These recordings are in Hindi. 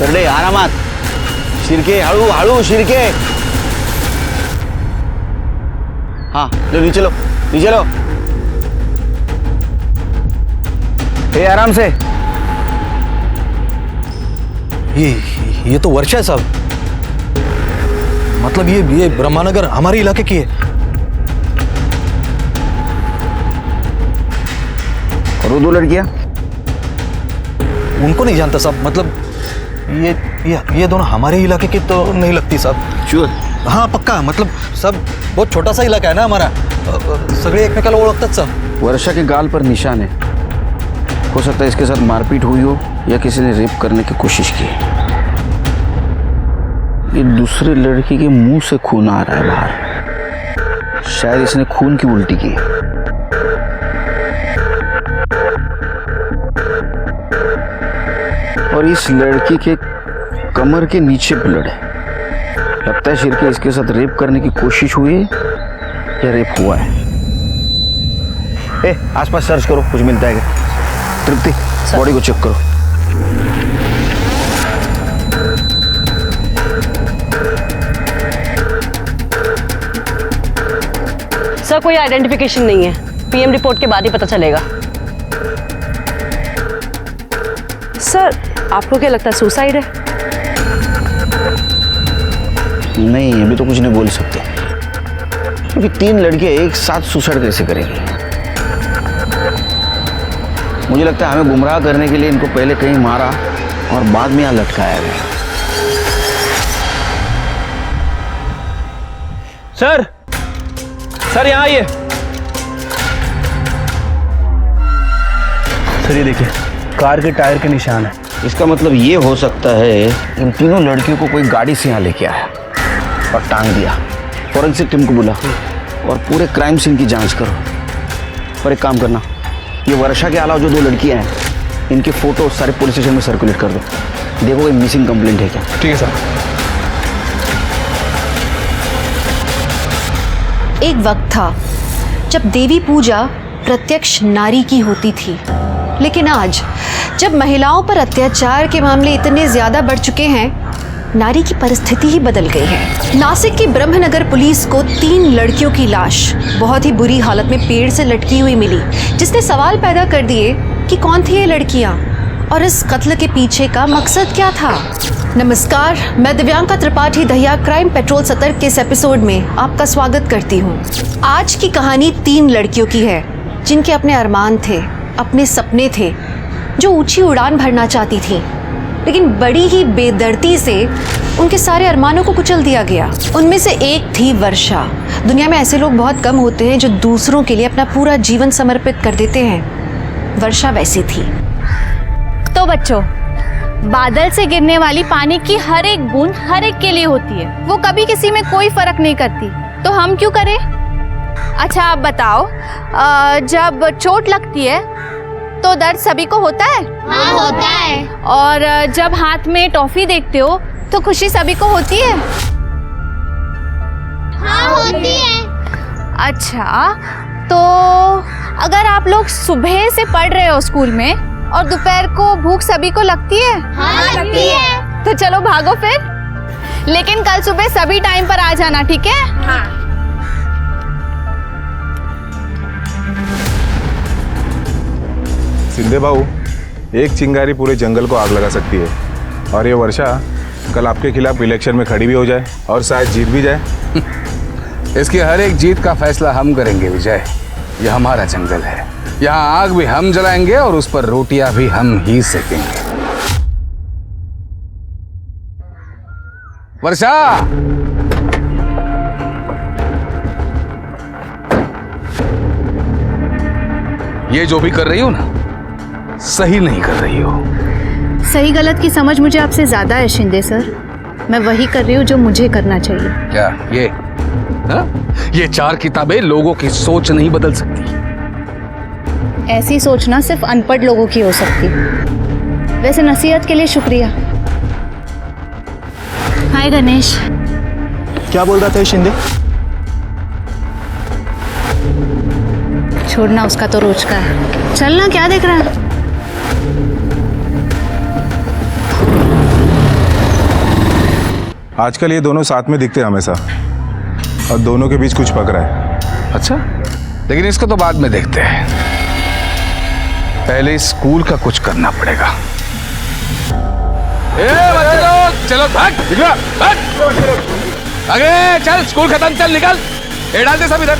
सरडे आरामात, शिरके हळू हळू शिरके। हाँ लो नीचे लो नीचे लो, ए आराम से। ये तो वर्षा है साहब, मतलब ये ब्रह्मानगर हमारे इलाके की है। और वो 2 लड़कियां? उनको नहीं जानता साहब, मतलब ये दोनों हमारे इलाके की तो नहीं लगती साहब। श्योर? हाँ पक्का, मतलब सब बहुत छोटा सा इलाका है ना हमारा, सगळे एकमेकाला ओळखतात साहब। वर्षा के गाल पर निशान है, हो सकता है इसके साथ मारपीट हुई हो या किसी ने रेप करने की कोशिश की। ये दूसरे लड़की के मुंह से खून आ रहा है बाहर, शायद इसने खून की उल्टी की। और इस लड़की के कमर के नीचे ब्लड है, लगता है शिरके इसके साथ रेप करने की कोशिश हुई है या रेप हुआ है। आसपास सर्च करो, कुछ मिलता है क्या? तृप्ति बॉडी को चेक करो। सर कोई आइडेंटिफिकेशन नहीं है, पीएम रिपोर्ट के बाद ही पता चलेगा। सर आपको क्या लगता है सुसाइड है? नहीं, अभी तो कुछ नहीं बोल सकते, क्योंकि 3 लड़कियां एक साथ सुसाइड कैसे करेंगी। मुझे लगता है हमें गुमराह करने के लिए इनको पहले कहीं मारा और बाद में यहाँ लटकाया गया। सर सर यहाँ आइए। सर ये देखिए, कार के टायर के निशान है। इसका मतलब ये हो सकता है इन तीनों लड़कियों को कोई गाड़ी से यहाँ लेके आया और टांग दिया। फॉरेंसिक टीम को बुला और पूरे क्राइम सीन की जांच करो। और एक काम करना, ये वर्षा के अलावा जो 2 लड़कियां हैं, इनके फोटो सारे पुलिस स्टेशन में सर्कुलेट कर दो, देखो कोई मिसिंग कंप्लेंट है क्या। ठीक है सर। एक वक्त था जब देवी पूजा प्रत्यक्ष नारी की होती थी, लेकिन आज जब महिलाओं पर अत्याचार के मामले इतने ज्यादा बढ़ चुके हैं, नारी की परिस्थिति ही बदल गई है। नासिक की ब्रह्मनगर पुलिस को 3 लड़कियों की लाश बहुत ही बुरी हालत में पेड़ से लटकी हुई मिली, जिसने सवाल पैदा कर दिए कि कौन थी ये लड़कियां और इस कत्ल के पीछे का मकसद क्या था। नमस्कार, मैं दिव्यांका त्रिपाठी दहिया क्राइम पेट्रोल सतर्क के इस एपिसोड में आपका स्वागत करती हूँ। आज की कहानी 3 लड़कियों की है जिनके अपने अरमान थे, अपने सपने थे, जो ऊंची उड़ान भरना चाहती थी, लेकिन बड़ी ही बेदर्दी से उनके सारे अरमानों को कुचल दिया गया। उनमें से एक थी वर्षा। दुनिया में ऐसे लोग बहुत कम होते हैं जो दूसरों के लिए अपना पूरा जीवन समर्पित कर देते हैं। वर्षा वैसी थी। तो बच्चों, बादल से गिरने वाली पानी की हर एक बूंद हर एक के लिए होती है, वो कभी किसी में कोई फर्क नहीं करती, तो हम क्यों करें? अच्छा आप बताओ, जब चोट लगती है तो दर्द सभी को होता है? हाँ होता है। और जब हाथ में टॉफी देखते हो तो खुशी सभी को होती है? हाँ होती है। अच्छा, तो अगर आप लोग सुबह से पढ़ रहे हो स्कूल में और दोपहर को भूख सभी को लगती है? हाँ लगती है। तो चलो भागो फिर, लेकिन कल सुबह सभी टाइम पर आ जाना, ठीक है? हाँ। सिंधे बाबू, एक चिंगारी पूरे जंगल को आग लगा सकती है, और ये वर्षा कल आपके खिलाफ इलेक्शन में खड़ी भी हो जाए और शायद जीत भी जाए। इसकी हर एक जीत का फैसला हम करेंगे विजय। ये हमारा जंगल है, यहाँ आग भी हम जलाएंगे और उस पर रोटियां भी हम ही सेकेंगे। वर्षा, ये जो भी कर रही हो ना, सही नहीं कर रही हो। सही गलत की समझ मुझे आपसे ज्यादा है शिंदे सर। मैं वही कर रही हूँ जो मुझे करना चाहिए। क्या ये हा? ये 4 किताबें लोगों की सोच नहीं बदल सकती। ऐसी सोचना सिर्फ अनपढ़ लोगों की हो सकती। वैसे नसीहत के लिए शुक्रिया। हाय गणेश। क्या बोल रहा था शिंदे? छोड़ना, उसका तो रोज का है। चलना, क्या देख रहा है? आजकल ये दोनों साथ में दिखते हैं हमेशा, और दोनों के बीच कुछ पक रहा है। अच्छा, लेकिन इसको तो बाद में देखते हैं, पहले स्कूल का कुछ करना पड़ेगा। ए बच्चे लोग, चलो भाग, निकलो, भाग। आगे चल, स्कूल खत्म, चल निकल। ए डाल दे सब इधर,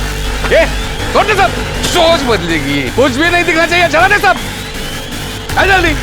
ए छोड़ दे सब, सोच बदलेगी, कुछ भी नहीं दिखना चाहिए, चला दे सब, आ जल्दी।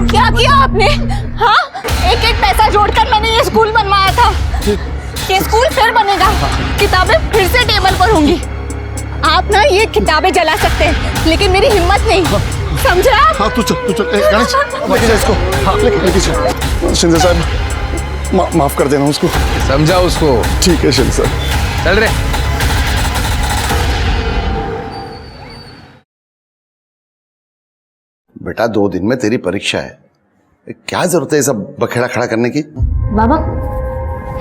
क्या किया आपने? हाँ, एक एक पैसा जोड़कर मैंने ये स्कूल बनवाया था। ये स्कूल फिर बनेगा, किताबें फिर से टेबल पर होंगी। आप ना ये किताबें जला सकते हैं, लेकिन मेरी हिम्मत नहीं, समझे आप? हाँ तू चल गणेश, लेके जा इसको। हाँ लेके चल। शिंदे साहब माफ कर देना उसको। समझा उसको। ठीक है शिंदे साहब, चल रे। बेटा 2 दिन में तेरी परीक्षा है, क्या जरूरत है ये सब बखेड़ा खड़ा करने की? बाबा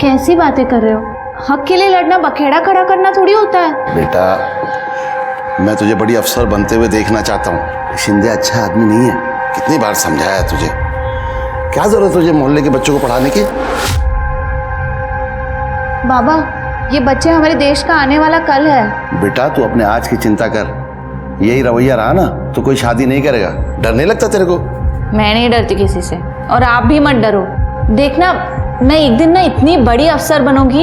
कैसी बातें कर रहे हो? हक के लिए लड़ना बखेड़ा खड़ा करना थोड़ी होता है। बेटा मैं तुझे बड़ी अफसर बनते हुए देखना चाहता हूँ। शिंदे अच्छा आदमी नहीं है, कितनी बार समझाया तुझे। क्या जरूरत है तुझे मोहल्ले के बच्चों को पढ़ाने की? बाबा ये बच्चे हमारे देश का आने वाला कल है। बेटा तू अपने आज की चिंता कर, यही रवैया रहा ना तो कोई शादी नहीं करेगा। डर नहीं लगता तेरे को? मैं नहीं डरती किसी से, और आप भी मत डरो। देखना मैं एक दिन ना इतनी बड़ी अफसर बनूंगी,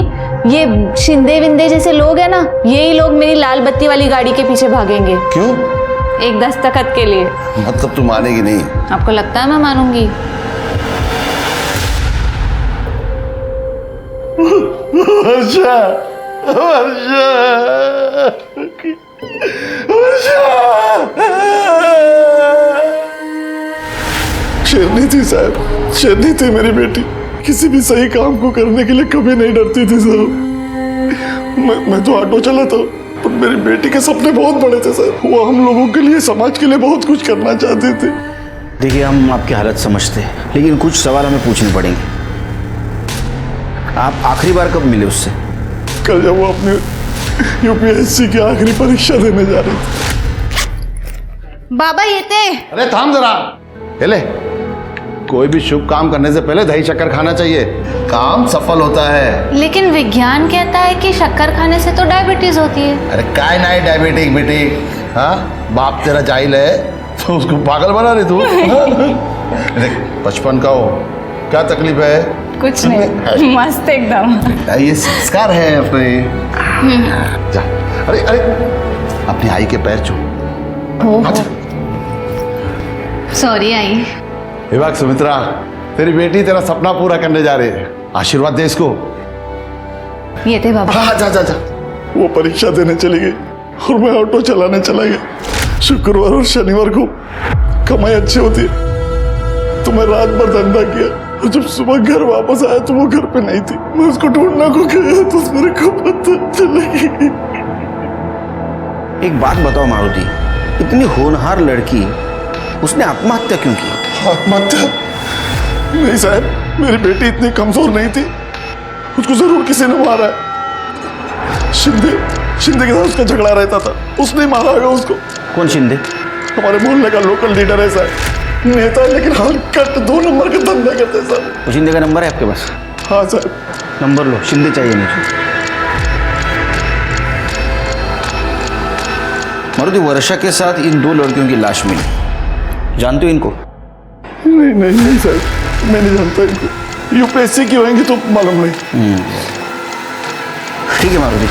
ये शिंदे विंदे जैसे लोग हैं ना, यही लोग मेरी लाल बत्ती वाली गाड़ी के पीछे भागेंगे। क्यों? एक दस्तखत के लिए। मतलब तू मानेगी नहीं? आपको लगता है मैं मानूंगी? वर्षा, वर्षा, वर्षा। शेरनी थी साहब, शेरनी थी मेरी बेटी। किसी भी सही काम को करने के लिए कभी नहीं डरती थी साहब। मैं तो ऑटो चलाता हूँ, पर मेरी बेटी के सपने बहुत बड़े थे सर। वो हम लोगों के लिए, समाज के लिए बहुत कुछ करना चाहती थी। देखिए हम आपकी हालत समझते हैं, लेकिन कुछ सवाल हमें पूछने पड़ेंगे। आप आखिरी बार कब मिले उससे? कल जब वो अपने यूपीएससी की आखिरी परीक्षा देने जा रही थी। बाबा ये थे। अरे थाम जरा, ले। कोई भी शुभ काम करने से पहले दही शक्कर खाना चाहिए, काम सफल होता है। लेकिन विज्ञान कहता है कि शक्कर खाने से तो डायबिटीज होती है। अरे काय नहीं डायबिटिक बेटी, हाँ बाप तेरा जाहिल है तो उसको पागल बना रही तू। देख 55 का हो, क्या तकलीफ है? कुछ नहीं, मस्त एकदम। ये संस्कार है अपने। जा, अरे अरे अपनी आई के पैर छू। Sorry I. विभाग सुमित्रा, तेरी बेटी तेरा सपना पूरा करने जा रही है, आशीर्वाद दे इसको। ये थे बाबा। हाँ जा जा जा। वो परीक्षा देने चली गई और मैं ऑटो चलाने चला गया। शुक्रवार और शनिवार को कमाई अच्छी होती है, तो मैं रात भर धंधा किया, और जब सुबह घर वापस आया तो वो घर पे नहीं थी। मैं उसको ढूंढना को गया तो मेरे को पता चलेगी। एक बात बताओ मारुति, इतनी होनहार लड़की, उसने आत्महत्या क्यों की? आत्महत्या नहीं साहब, मेरी बेटी इतनी कमजोर नहीं थी, उसको जरूर किसी ने मारा है। शिंदे के साथ उसका झगड़ा रहता था, उसने मारा होगा उसको। कौन शिंदे? हमारे मोहल्ले का लोकल लीडर है साहब, नेता है, लेकिन हाल कट 2 नंबर का धंधा करते हैं साहब। वो शिंदे का नंबर है आपके पास? हाँ साहब। नंबर लो, शिंदे चाहिए मुझे। मारुति, वर्षा के साथ इन 2 लड़कियों की लाश मिली, जानते हो इनको? नहीं सर, मैं नहीं जानता इनको। यूपीएससी की होंगी तो मालूम नहीं। ठीक है मारुति,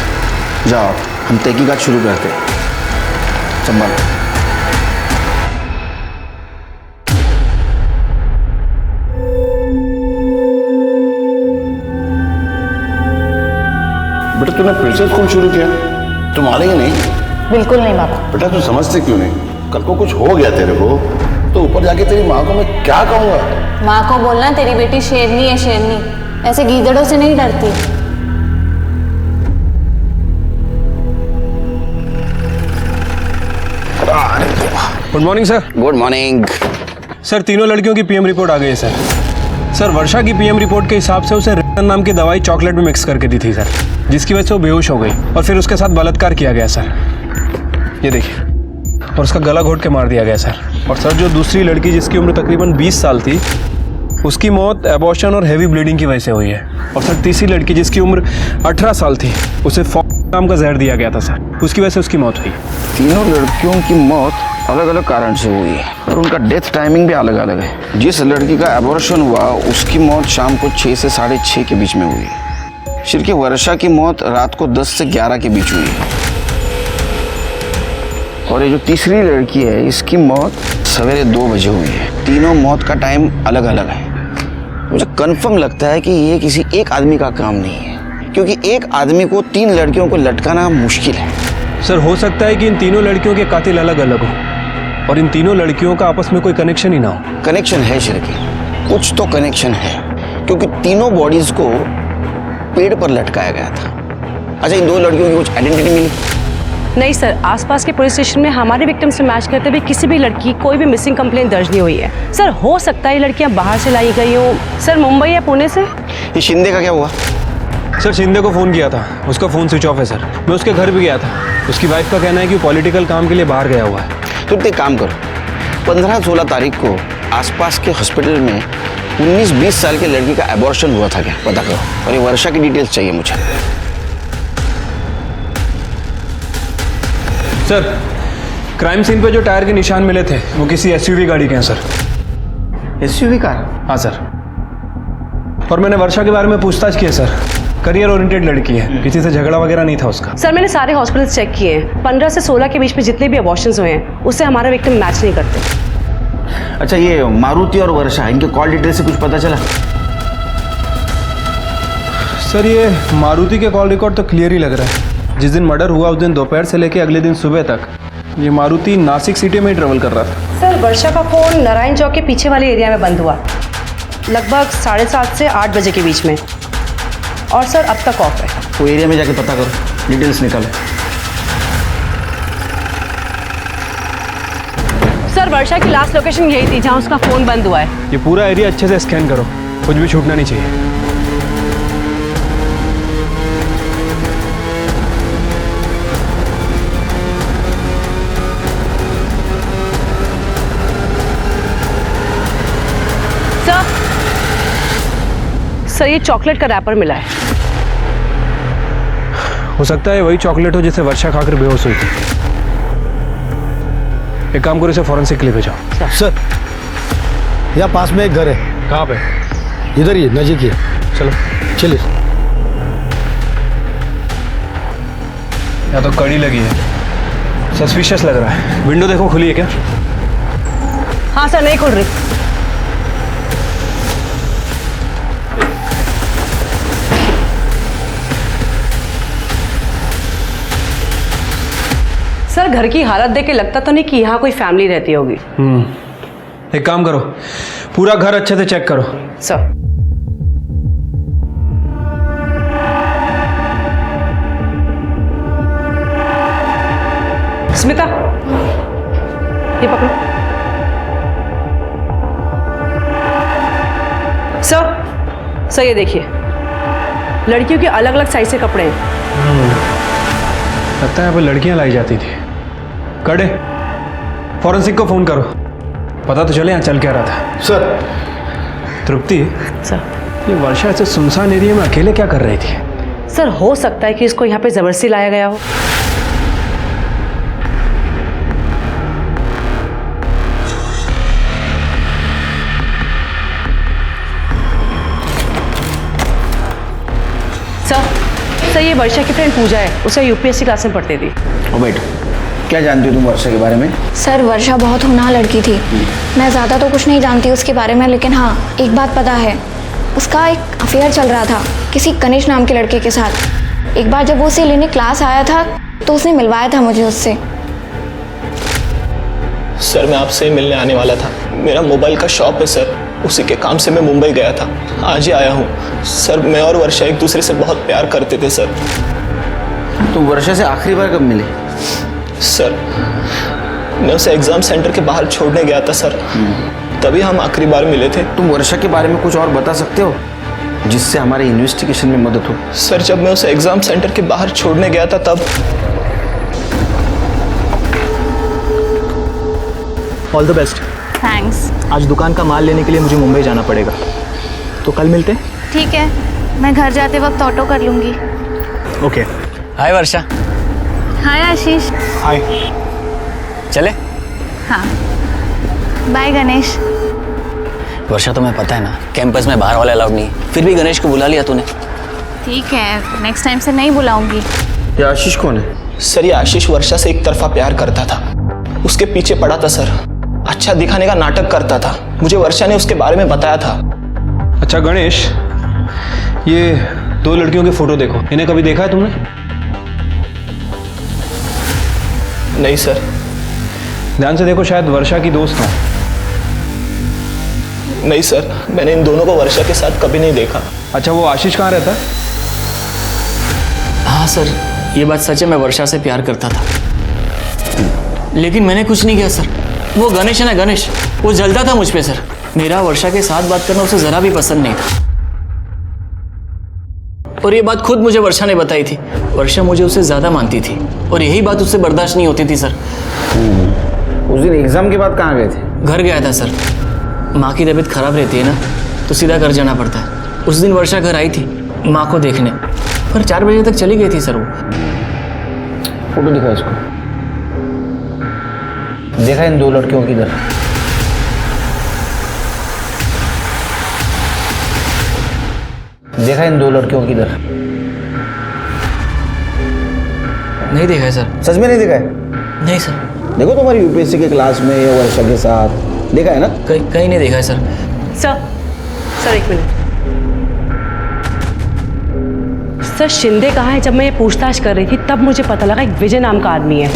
जाओ हम तहकीकात शुरू करते हैं। संभालो। बेटा तूने फिर से स्कूल शुरू किया? तुम मानेंगे नहीं। बिल्कुल नहीं पापा। बेटा तू समझते क्यों नहीं? कल को कुछ हो गया तेरे को तो ऊपर जाके तेरी माँ को मैं क्या कहूँगा? माँ को बोलना तेरी बेटी शेरनी है, शेरनी, ऐसे गीदड़ों से नहीं डरती। Good morning sir. Good morning. Sir तीनों लड़कियों की पीएम रिपोर्ट आ गई है सर। सर वर्षा की पीएम रिपोर्ट के हिसाब से उसे रिटन नाम की दवाई चॉकलेट में मिक्स करके दी थी सर, जिसकी वजह से वो बेहोश हो गई और फिर उसके साथ बलात्कार किया गया सर। ये देखिए, और उसका गला घोट के मार दिया गया सर। और सर जो दूसरी लड़की जिसकी उम्र तकरीबन 20 साल थी, उसकी मौत एबॉर्शन और हैवी ब्लीडिंग की वजह से हुई है। और सर तीसरी लड़की जिसकी उम्र 18 साल थी, उसे नाम का जहर दिया गया था सर, उसकी वजह से उसकी मौत हुई। तीनों लड़कियों की मौत अलग अलग कारण से हुई है और उनका डेथ टाइमिंग भी अलग अलग है। जिस लड़की का एबॉर्शन हुआ उसकी मौत शाम को 6 से 6:30 के बीच में हुई। जबकि वर्षा की मौत रात को 10 से 11 के बीच हुई है। और ये जो तीसरी लड़की है इसकी मौत सवेरे 2 बजे हुई है। तीनों मौत का टाइम अलग अलग है। मुझे कंफर्म लगता है कि ये किसी एक आदमी का काम नहीं है, क्योंकि एक आदमी को 3 लड़कियों को लटकाना मुश्किल है। सर हो सकता है कि इन तीनों लड़कियों के कातिल अलग अलग हो और इन तीनों लड़कियों का आपस में कोई कनेक्शन ही ना हो। कनेक्शन है शिरकी, कुछ तो कनेक्शन है, क्योंकि तीनों बॉडीज को पेड़ पर लटकाया गया था। अच्छा, इन 2 लड़कियों की कुछ आइडेंटिटी मिली? नहीं सर, आसपास के पुलिस स्टेशन में हमारे विक्टिम से मैच करते हुए किसी भी लड़की की कोई भी मिसिंग कंप्लेंट दर्ज नहीं हुई है। सर हो सकता है ये लड़कियां बाहर से लाई गई हो, सर मुंबई या पुणे से। ये शिंदे का क्या हुआ? सर शिंदे को फ़ोन किया था, उसका फ़ोन स्विच ऑफ है सर। मैं उसके घर भी गया था, उसकी वाइफ का कहना है कि वो पॉलिटिकल काम के लिए बाहर गया हुआ है। तो एक काम करो, 15-16 तारीख को आसपास के हॉस्पिटल में 19-20 साल की लड़की का एबॉर्शन हुआ था क्या, पता करो। और ये वर्षा की डिटेल्स चाहिए मुझे। सर क्राइम सीन पे जो टायर के निशान मिले थे वो किसी एसयूवी गाड़ी के हैं सर। SUV car? हाँ सर। और मैंने वर्षा के बारे में पूछताछ की है सर। करियर ओरिएंटेड लड़की है, किसी से झगड़ा वगैरह नहीं था उसका। सर मैंने सारे हॉस्पिटल चेक किए हैं, 15 से 16 के बीच में जितने भी अबॉर्शंस हुए हैं उससे हमारा विक्टिम मैच नहीं करते। अच्छा, ये मारुति और वर्षा, इनके कॉल डिटेल से कुछ पता चला? सर ये मारुति के कॉल रिकॉर्ड तो क्लियर ही लग रहा है। जिस दिन मर्डर हुआ उस दिन दोपहर से लेकर अगले दिन सुबह तक ये मारुति नासिक सिटी में ही ट्रेवल कर रहा था। सर वर्षा का फ़ोन नारायण चौक के पीछे वाले एरिया में बंद हुआ, लगभग 7:30 से 8 बजे के बीच में, और सर अब तक ऑफ है। वो एरिया में जाके पता करो, डिटेल्स निकालो। सर वर्षा की लास्ट लोकेशन यही थी जहां उसका फ़ोन बंद हुआ है। ये पूरा एरिया अच्छे से स्कैन करो, कुछ भी छूटना नहीं चाहिए। सर ये चॉकलेट का रैपर मिला है। हो सकता है वही चॉकलेट हो जिसे वर्षा खाकर बेहोश हुई थी। एक काम करो, इसे फॉरेंसिक के लिए भेजाओ। सर यहाँ पास में एक घर है। कहाँ पे? इधर ही नजीक ही। चलो चलिए। यहाँ तो कड़ी लगी है, सस्पिशियस लग रहा है। विंडो देखो खुली है क्या? हाँ सर, नहीं खुल रही। सर घर की हालत देख के लगता तो नहीं कि यहाँ कोई फैमिली रहती होगी। एक काम करो, पूरा घर अच्छे से चेक करो। सर स्मिता ये पकड़ो। सर ये देखिए, लड़कियों के अलग अलग साइज के कपड़े हैं। लगता है यहाँ पे लड़कियां लाई जाती थी। कड़े फॉरेंसिक को फोन करो, पता तो चले यहाँ चल क्या रहा था। सर। तृप्ति सर, ये वर्षा ऐसे सुनसान एरिया में अकेले क्या कर रही थी? सर हो सकता है कि इसको यहाँ पे जबरदस्ती लाया गया हो। सर ये वर्षा की फ्रेंड पूजा है, उसे यूपीएससी क्लास में पढ़ती थी। ओ बेटा, क्या जानती हो तुम वर्षा के बारे में? सर वर्षा बहुत होनहार लड़की थी। मैं ज़्यादा तो कुछ नहीं जानती उसके बारे में, लेकिन हाँ एक बात पता है, उसका एक अफेयर चल रहा था किसी कनिष्क नाम के लड़के के साथ। एक बार जब वो उसे लेने क्लास आया था तो उसने मिलवाया था मुझे उससे। सर मैं आपसे मिलने आने वाला था। मेरा मोबाइल का शॉप है सर, उसी के काम से मैं मुंबई गया था, आज ही आया हूँ। सर मैं और वर्षा एक दूसरे से बहुत प्यार करते थे सर। तो वर्षा से आखिरी बार कब मिले? सर मैं उसे एग्जाम सेंटर के बाहर छोड़ने गया था सर, तभी हम आखिरी बार मिले थे। तुम वर्षा के बारे में कुछ और बता सकते हो जिससे हमारे इन्वेस्टिगेशन में मदद हो? सर जब मैं उसे एग्जाम सेंटर के बाहर छोड़ने गया था तब। All the best. थैंक्स। आज दुकान का माल लेने के लिए मुझे मुंबई जाना पड़ेगा, तो कल मिलते हैं। ठीक है, मैं घर जाते वक्त ऑटो कर लूँगी। ओके। हाय वर्षा। हाय आशीष। हाय। चले? हाँ बाय गणेश। वर्षा तुम्हें पता है ना कैंपस में बाहर वाले अलाउड नहीं है, फिर भी गणेश को बुला लिया तूने। ठीक है, नेक्स्ट टाइम से नहीं बुलाऊंगी। ये आशीष कौन है? सर ये आशीष वर्षा से एक तरफा प्यार करता था, उसके पीछे पड़ा था सर, अच्छा दिखाने का नाटक करता था। मुझे वर्षा ने उसके बारे में बताया था। अच्छा गणेश, ये 2 लड़कियों के फोटो देखो, इन्हें कभी देखा है तुमने? नहीं सर। ध्यान से देखो, शायद वर्षा की दोस्त हो। नहीं सर, मैंने इन दोनों को वर्षा के साथ कभी नहीं देखा। अच्छा वो आशीष कहाँ रहता है? हाँ सर, ये बात सच है, मैं वर्षा से प्यार करता था, लेकिन मैंने कुछ नहीं किया सर। वो गणेश है ना, गणेश, वो जलता था मुझ पे सर। मेरा वर्षा के साथ बात करना उसे जरा भी पसंद नहीं था, और ये बात खुद मुझे वर्षा ने बताई थी। वर्षा मुझे उससे ज्यादा मानती थी और यही बात उससे बर्दाश्त नहीं होती थी सर। उस दिन एग्जाम के बाद कहाँ गए थे? घर गया था सर, माँ की तबीयत खराब रहती है ना, तो सीधा घर जाना पड़ता है। उस दिन वर्षा घर आई थी माँ को देखने, पर 4 बजे तक चली गई थी सर। वो फोटो दिखा इसको। देखा इन 2 लड़कियों की इधर? देखा इन 2 लड़कियों की इधर? नहीं देखा है सर। सच में नहीं देखा है? नहीं सर। देखो तुम्हारी यूपीएससी के क्लास में या वर्षा के साथ देखा है ना? कहीं नहीं देखा है सर। सर एक मिनट। सर शिंदे कहाँ है? जब मैं ये पूछताछ कर रही थी तब मुझे पता लगा एक विजय नाम का आदमी है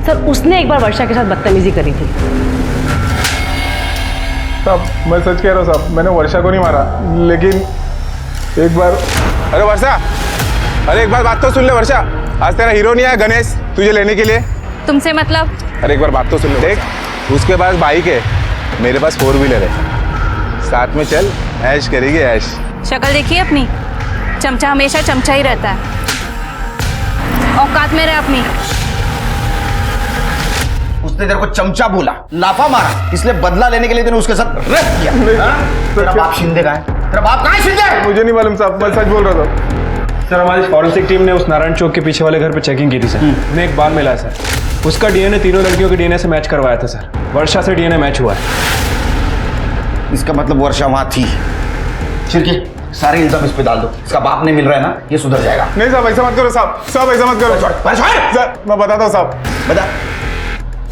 सर, उसने एक बार वर्षा के साथ बदतमीजी करी थी। साहब मैं सच कह रहा हूँ साहब, मैंने वर्षा को नहीं मारा, लेकिन एक बार। अरे वर्षा, अरे एक बार बात तो सुन ले वर्षा, आज तेरा हीरो नहीं आया गणेश तुझे लेने के लिए? तुमसे मतलब? अरे एक बार बात तो सुन ले। देख उसके पास बाइक है, मेरे पास 4 व्हीलर है, साथ में चल ऐश करेगी ऐश। शक्ल देखिए अपनी, चमचा हमेशा चमचा ही रहता है, औकात में रहे अपनी। उसने तेरे को चमचा बोला, लाफा मारा, इसलिए बदला लेने के लिए तूने उसके साथ रेप किया। तेरा बाप शिंदे का है? तेरा बाप कहाँ है शिंदे? मुझे नहीं मालूम साहब, मैं सच बोल रहा था। सर हमारी फॉरेंसिक टीम ने उस नारायण चौक के पीछे वाले घर पे चेकिंग की थी सर। हमने एक बाल मिला है सर, उसका डीएनए तीनों लड़कियों के डीएनए से मैच करवाया था सर। वर्षा से डीएनए मैच हुआ है। इसका मतलब वर्षा वहां थी। चिरकी सारे इल्जाम इस पे डाल दो, इसका बाप नहीं मिल रहा है ना, ये सुधर जाएगा। नहीं साहब ऐसा मत करो साहब, साहब ऐसा मत करो सर, मैं बताता हूँ साहब। बता।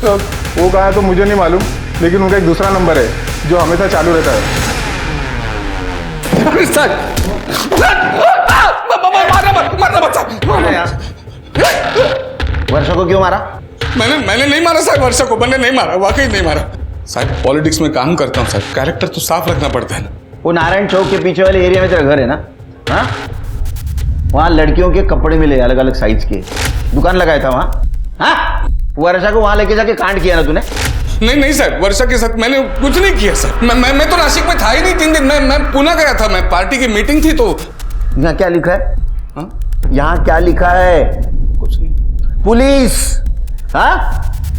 तो वो कहा तो मुझे नहीं मालूम, लेकिन उनका एक दूसरा नंबर है जो हमेशा चालू रहता है। वर्षा को क्यों मारा? मैंने नहीं मारा साहब, वर्षा को मैंने नहीं मारा, वाकई नहीं मारा साहब। पॉलिटिक्स में काम करता हूँ साहब, कैरेक्टर तो साफ रखना पड़ता है ना। वो नारायण चौक के पीछे वाले एरिया में तेरा घर है ना? हाँ, वहाँ लड़कियों के कपड़े मिले अलग अलग साइज के, दुकान लगाया था वहाँ। हाँ, वर्षा को वहाँ लेके जाके कांड किया ना तूने? नहीं साहब, वर्षा के साथ मैंने कुछ नहीं किया सर। मैं तो नासिक में था ही नहीं 3 दिन, मैं पुणे गया था, मैं पार्टी की मीटिंग थी। तो यहाँ क्या लिखा है? यहाँ क्या लिखा है? कुछ नहीं। पुलिस। हाँ,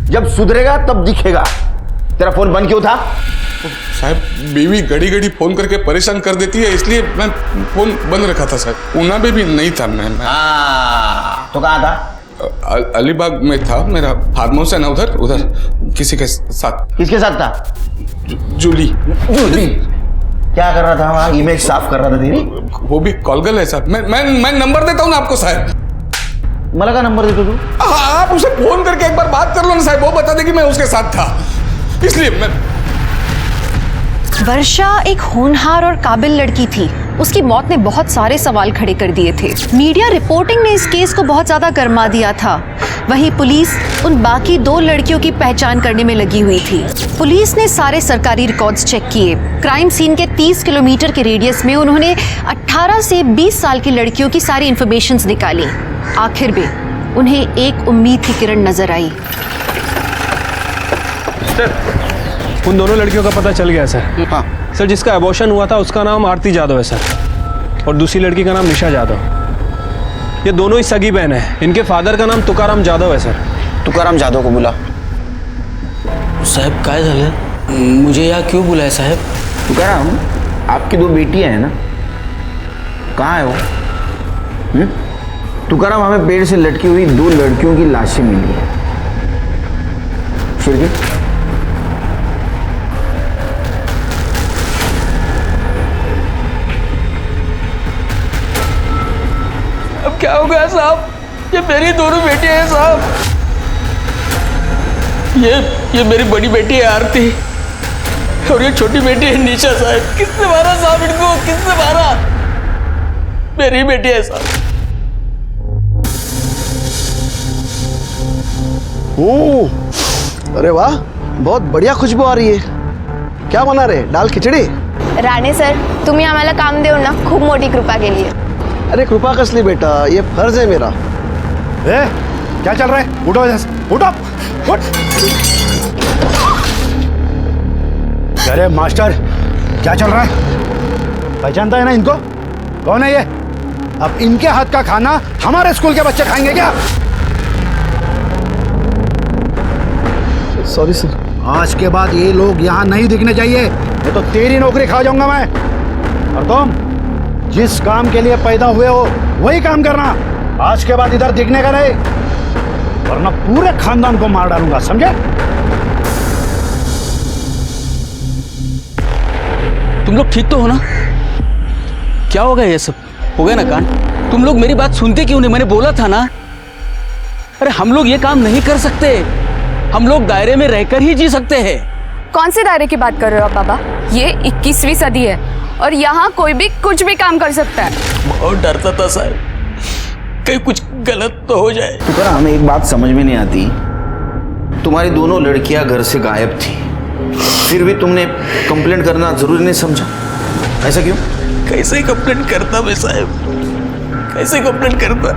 जब सुधरेगा तब दिखेगा। तेरा फोन बंद क्यों था? साहब बीवी घड़ी घड़ी फोन करके परेशान कर देती है, इसलिए मैं फोन बंद रखा था सर। पूना में भी नहीं था मैं। तो कहाँ था? अलीबाग में था, मेरा फार्म हाउस है ना उधर किसी के साथ। किसके साथ था? जूली। जूली क्या कर रहा था वहाँ? इमेज साफ कर रहा था तेरी? वो भी कॉलगल है साहब। मैं नंबर देता हूँ ना आपको साहब। मला का नंबर देते तू? आप उसे फोन करके एक बार बात कर लो ना साहब, वो बता दे कि मैं उसके साथ था, इसलिए मैं। वर्षा एक होनहार और काबिल लड़की थी। उसकी मौत ने बहुत सारे सवाल खड़े कर दिए थे। मीडिया रिपोर्टिंग ने इस केस को बहुत ज्यादा गरमा दिया था। वहीं पुलिस उन बाकी 2 लड़कियों की पहचान करने में लगी हुई थी। पुलिस ने सारे सरकारी रिकॉर्ड्स चेक किए। क्राइम सीन के 30 किलोमीटर के रेडियस में उन्होंने 18 से 20 साल की लड़कियों की सारी इंफॉर्मेशन निकाली। आखिर में उन्हें एक उम्मीद की किरण नजर आई। सर, उन दोनों लड़कियों का पता चल गया सर। हाँ सर, जिसका अबॉर्शन हुआ था उसका नाम आरती जादव है सर, और दूसरी लड़की का नाम निशा जादव। ये दोनों ही सगी बहन है। इनके फादर का नाम तुकाराम जादव है सर। तुकाराम जादव को बुला। साहब काय झालं? मुझे यहाँ क्यों बुलाया साहब? तुकाराम, आपकी 2 बेटियां हैं ना, कहाँ है वो? तुकाराम, हमें पेड़ से लटकी हुई 2 लड़कियों की लाशें मिली है। फिर क्या? अब क्या हो गया साहब? ये मेरी दोनों बेटियां हैं साहब। ये मेरी बड़ी बेटी है आरती, और ये छोटी बेटी है निशा साहब। किसने मारा साहब इनको? किसने मारा? मेरी बेटी है साहब। अरे वाह, बहुत बढ़िया खुशबू आ रही है। क्या बना रहे? दाल खिचड़ी? राणे सर, तुम्ही आम्हाला काम देऊ ना, खूप मोठी कृपा केली आहे। अरे कृपा कसली बेटा, ये फर्ज है मेरा। क्या चल रहा है? उठो वजह से, उठो, उठ। अरे मास्टर, क्या चल रहा है? पहचानता है ना इनको? कौन है ये? अब इनके हाथ का खाना हमारे स्कूल के बच्चे खाएंगे क्या? Sorry sir. आज के बाद ये लोग यहाँ नहीं दिखने चाहिए, नहीं तो तेरी नौकरी खा जाऊंगा मैं। और तुम जिस काम के लिए पैदा हुए हो वही काम करना। आज के बाद इधर दिखने का नहीं, वरना पूरे खानदान को मार डालूंगा, समझे? तुम लोग ठीक तो हो ना? क्या हो गया? ये सब हो गया ना कांड? तुम लोग मेरी बात सुनते क्यों नहीं? मैंने बोला था ना। अरे हम लोग ये काम नहीं कर सकते। हम लोग दायरे में रहकर ही जी सकते हैं। कौन से दायरे की बात कर रहे हो आप बाबा? ये 21वीं सदी है और यहाँ कोई भी कुछ भी काम कर सकता है। बहुत डरता था साहब, कहीं कुछ गलत तो हो जाए। तुकाराम, हमें एक बात समझ में नहीं आती। तुम्हारी दोनों लड़कियां घर से गायब थी, फिर भी तुमने कंप्लेंट करना जरूरी नहीं समझा। ऐसा क्यों? कैसे कंप्लेंट करता मैं साहब? कैसे कंप्लेंट करता?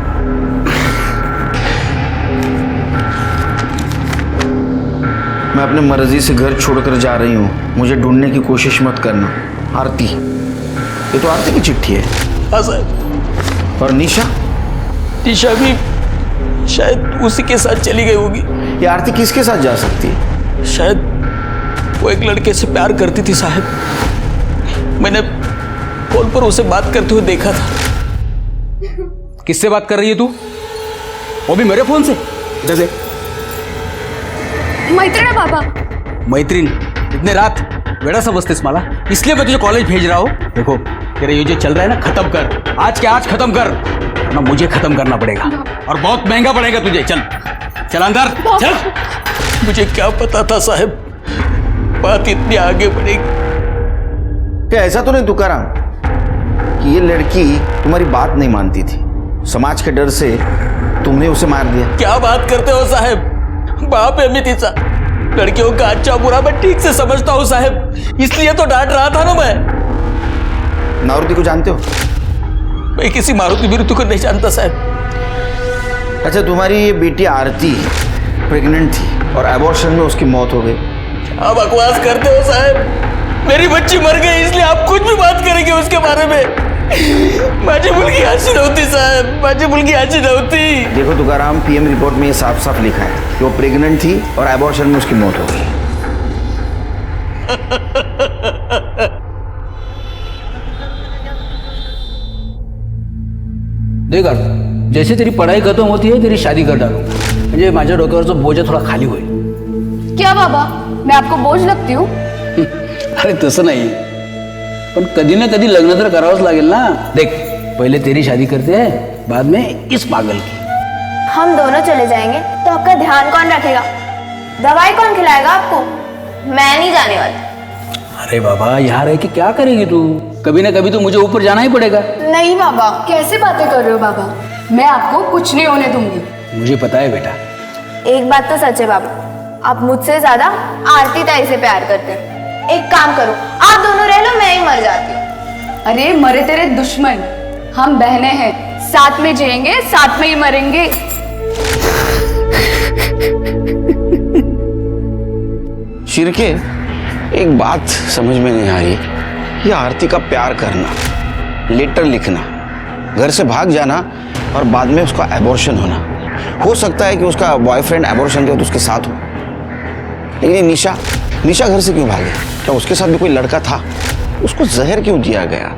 मैं अपने मर्जी से घर छोड़कर जा रही हूँ, मुझे ढूंढने की कोशिश मत करना। आरती, ये तो आरती की चिट्ठी है। हाँ साहब। और निशा? निशा भी शायद उसी के साथ चली गई होगी। ये आरती किसके साथ जा सकती है? शायद वो एक लड़के से प्यार करती थी साहब। मैंने फोन पर उसे बात करते हुए देखा था। किससे बात कर रही है तू? वो भी मेरे फोन से? इधर देख। मैत्रीण बाबा। मैत्रीण? इतने रात बेड़ा सा बसतेस मला, इसलिए मैं तुझे कॉलेज भेज रहा हूँ। देखो, तेरा ये जो चल रहा है ना, खत्म कर। आज के आज खत्म कर, वरना मुझे खत्म करना पड़ेगा और बहुत महंगा पड़ेगा तुझे। चल चल अंदर चल। मुझे क्या पता था साहब बात इतनी आगे बढ़ेगी। क्या ऐसा तो नहीं तुकाराम कि ये लड़की तुम्हारी बात नहीं मानती थी, समाज के डर से तुमने उसे मार दिया? क्या बात करते हो साहब? बाप है मैं तिचा। लड़कियों का अच्छा बुरा मैं ठीक से समझता हूँ साहब, इसलिए तो डांट रहा था ना मैं। मारुति को जानते हो? मैं किसी मारुति बिरुति को नहीं जानता साहब। अच्छा, तुम्हारी ये बेटी आरती प्रेग्नेंट थी और एबॉर्शन में उसकी मौत हो गई। आप बकवास करते हो साहब। मेरी बच्ची मर गई, इसलिए आप कुछ भी बात करेंगे उसके बारे में। माझी मुलगी अशी नव्हती साहब, माझी मुलगी अशी नव्हती। देखो तुकाराम, पीएम रिपोर्ट में ये साफ साफ लिखा है कि वो प्रेग्नेंट थी और एबॉर्शन में उसकी मौत हो गई। देख अर्थ, जैसे तेरी पढ़ाई खत्म होती है तेरी शादी कर डालू, म्हणजे माझ्या डोक्यावरचा बोजा थोडा खाली होईल। क्या बाबा, मैं आपको बोझ लगती हूँ? अरे तसं नाही, पण कधी ना कधी लग्न तर करावंच लागेल ना। देख, पहले तेरी शादी करते हैं, बाद में इस पागल की। हम दोनों चले जाएंगे तो आपका ध्यान कौन रखेगा? दवाई कौन खिलाएगा आपको? मैं नहीं जाने वाली। अरे बाबा यहाँ रह के क्या करेगी तू? कभी ना कभी तो मुझे ऊपर जाना ही पड़ेगा। नहीं बाबा, कैसे बातें कर रहे हो बाबा? मैं आपको कुछ नहीं होने दूंगी। मुझे पता है बेटा। एक बात तो सच है बाबा, आप मुझसे ज्यादा आरती ताई से प्यार करते हैं। एक काम करो, आप दोनों रह लो, मैं ही मर जाती हूँ। अरे मरे तेरे दुश्मन, हम बहनें हैं, साथ में जिएंगे, साथ में ही मरेंगे। शिरके, एक बात समझ में नहीं आ रही, ये आरती का प्यार करना, लेटर लिखना, घर से भाग जाना और बाद में उसका एबॉर्शन होना। हो सकता है कि उसका बॉयफ्रेंड एबॉर्शन के वक्त उसके साथ हो, लेकिन ये निशा घर से क्यों भागे? क्या उसके साथ भी कोई लड़का था? उसको जहर क्यों दिया गया?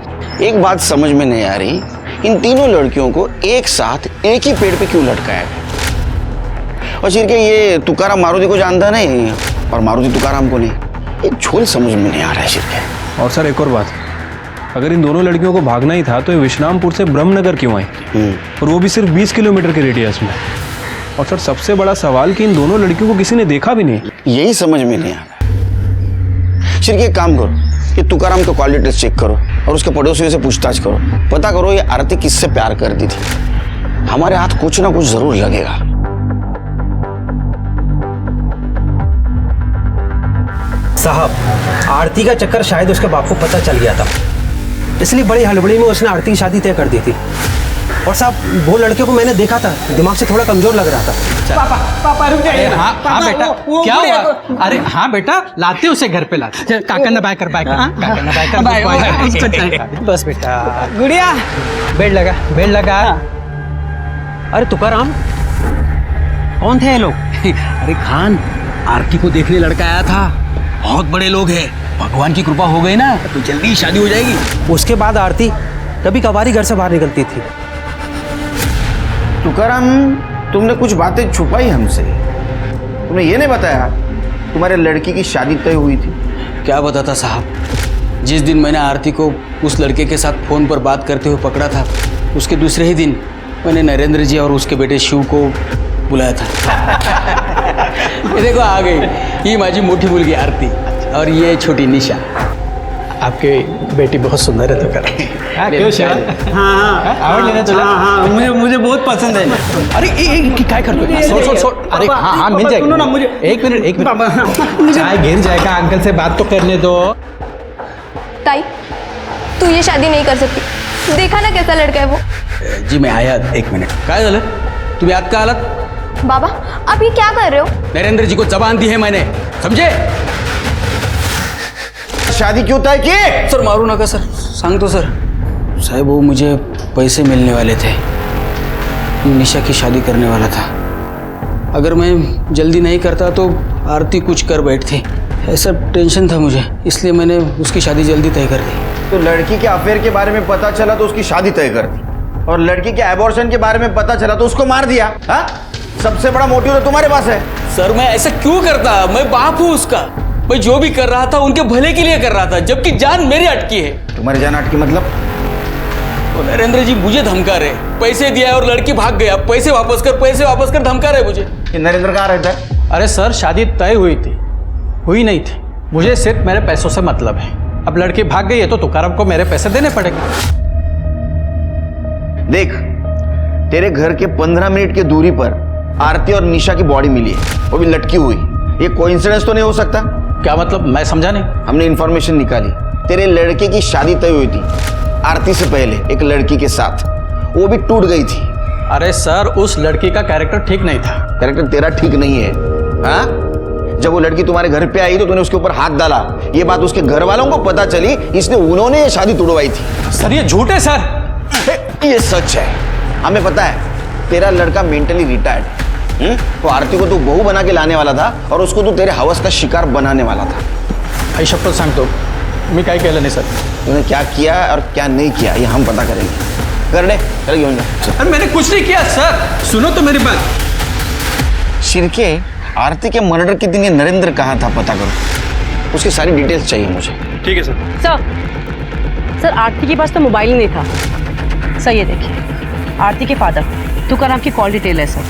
एक बात समझ में नहीं आ रही, इन तीनों लड़कियों को एक साथ एक ही पेड़ पे क्यों लटकाया गया? और शिरके, ये तुकाराम मारुति को जानता नहीं और मारुति तुकाराम को नहीं। एक झोल समझ में नहीं आ रहा है शिरके। और सर एक और बात, अगर इन दोनों लड़कियों को भागना ही था तो ये विश्रामपुर से ब्रह्मनगर क्यों आई, और वो भी सिर्फ 20 किलोमीटर के रेडियस में? और सर सबसे बड़ा सवाल कि इन दोनों लड़कियों को किसी ने देखा भी नहीं। यही समझ में नहीं आ रहा। शिरके, एक काम करो, ये तुकाराम का कॉल डिटेल्स चेक करो और उसके पड़ोसियों से पूछताछ करो, पता करो ये आरती किससे प्यार करती थी। हमारे हाथ कुछ ना कुछ जरूर लगेगा। साहब, आरती का चक्कर शायद उसके बाप को पता चल गया था, इसलिए बड़ी हड़बड़ी में उसने आरती की शादी तय कर दी थी। और साहब, वो लड़के को मैंने देखा था, दिमाग से थोड़ा कमजोर लग रहा था। पापा रुक जाइए। हाँ बेटा, क्या हुआ? अरे हाँ बेटा, लाते उसे घर पे लाते। काका ना बाय कर बस बेटा। गुड़िया, बेड लगा। अरे तुकाराम, कौन थे ये लोग? अरे खान, आरती को देखने लड़का आया था, बहुत बड़े लोग हैं, भगवान की कृपा हो गई ना तो जल्दी ही शादी हो जाएगी। उसके बाद आरती कभी कभार घर से बाहर निकलती थी। तुकाराम, तुमने कुछ बातें छुपाई हमसे, तुमने ये नहीं बताया तुम्हारे लड़की की शादी तय हुई थी। क्या बताता साहब, जिस दिन मैंने आरती को उस लड़के के साथ फोन पर बात करते हुए पकड़ा था, उसके दूसरे ही दिन मैंने नरेंद्र जी और उसके बेटे शिव को बुलाया था। ये देखो आ गई, ये माझी मोटी मुलगी आरती और ये छोटी निशा। आपकी बेटी बहुत सुंदर है तुकाराम। क्यों शिवा? हाँ, आवडली ना तुला? हाँ, मुझे बहुत पसंद है। अरे क्या कर रहे हो? अरे हाँ, मिल जाएगा ना मुझे। एक मिनट, चाय गिर जाएगा, अंकल से बात तो करने दो। ताई, तू ये शादी नहीं कर सकती, देखा ना कैसा लड़का है वो। जी मैं आया, एक मिनिट। काय झालं? तुम्ही आत का आलात? बाबा, आप ये क्या कर रहे हो? नरेंद्र जी को जबान दी है मैंने, समझे? शादी क्यों तय की? सर मारू नका सर, सांगतो सर। साहब वो मुझे पैसे मिलने वाले थे, निशा की शादी करने वाला था। अगर मैं जल्दी नहीं करता तो आरती कुछ कर बैठती, ऐसा टेंशन था मुझे, इसलिए मैंने उसकी शादी जल्दी तय कर दी। तो लड़की के अफेयर के बारे में पता चला तो उसकी शादी तय कर दी, और लड़की के एबॉर्शन के बारे में पता चला तो उसको मार दिया। हाँ, सबसे बड़ा मोटिव तो तुम्हारे पास है। सर मैं ऐसा क्यों करता? मैं बाप हूँ उसका, मैं जो भी कर रहा था उनके भले के लिए कर रहा था, जबकि जान मेरी अटकी है। तुम्हारी जान अटकी मतलब? तो नरेंद्र जी मुझे धमका रहे, पैसे दिया और लड़की भाग गया, पैसे वापस कर धमका रहे मुझे। ये नरेंद्र कहाँ रहता है? अरे सर, शादी तय हुई नहीं थी, मुझे सिर्फ मेरे पैसों से मतलब है। अब लड़की भाग गई है तो तुकाराम को मेरे पैसे देने पड़ेंगे। देख, तेरे घर के 15 मिनट की दूरी पर आरती और निशा की बॉडी मिली है, वो भी लटकी हुई। ये कोइंसिडेंस तो नहीं हो सकता? क्या मतलब? मैं समझा नहीं। हमने इंफॉर्मेशन निकाली, तेरे लड़के की शादी तय हुई थी आरती से पहले एक लड़की के साथ, वो भी टूट गई थी। अरे सर, उस लड़की का कैरेक्टर ठीक नहीं था। कैरेक्टर तेरा ठीक नहीं है? हाँ, जब वो लड़की तुम्हारे घर पे आई तो तूने उसके ऊपर हाथ डाला, ये बात उसके घर वालों को पता चली, इसलिए उन्होंने ये शादी तोड़वाई थी। सर ये झूठ है सर। ये सच है, हमें पता है। तेरा लड़का मेंटली रिटायर्ड है। तो आरती को तू बहू बना के लाने वाला था और उसको तू तेरे हवस का शिकार बनाने वाला था। आई शपथ सांगतो, मी काय केलं नाही सर। तूने क्या किया और क्या नहीं किया ये हम पता करेंगे। कर ले, चल घेऊन जा। अरे मैंने कुछ नहीं किया सर, सुनो तो मेरी बात। शिरके, आरती के मर्डर के दिन ये नरेंद्र कहाँ था पता करो, उसकी सारी डिटेल्स चाहिए मुझे। ठीक है सर। सर आरती के पास तो मोबाइल ही नहीं था। सर ये देखिए, आरती के फादर तुकाराम की कॉल डिटेल है सर।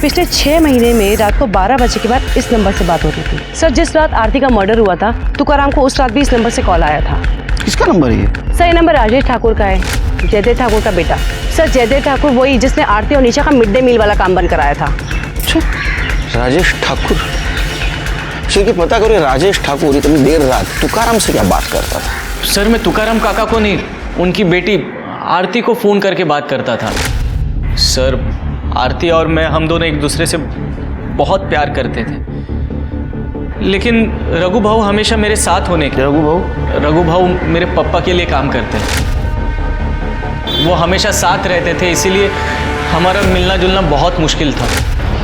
पिछले 6 महीने में रात को 12 बजे के बाद इस नंबर से बात होती थी। सर जिस रात आरती का मर्डर हुआ था तुकाराम को उस रात भी इस नंबर से कॉल आया था। किसका नंबर है ये? सर ये नंबर राजेश ठाकुर का है, जयदेव ठाकुर का बेटा। सर जयदेव ठाकुर वही जिसने आरती और निशा का मिड डे मील वाला काम बंद कराया था। राजेश ठाकुर? क्योंकि पता करो राजेश ठाकुर इतनी देर रात तुकाराम से क्या बात करता था? सर मैं तुकाराम काका को नहीं, उनकी बेटी आरती को फ़ोन करके बात करता था। सर आरती और मैं, हम दोनों एक दूसरे से बहुत प्यार करते थे, लेकिन रघु भाऊ हमेशा मेरे साथ होने के। रघु भाऊ मेरे पापा के लिए काम करते हैं, वो हमेशा साथ रहते थे, इसीलिए हमारा मिलना जुलना बहुत मुश्किल था।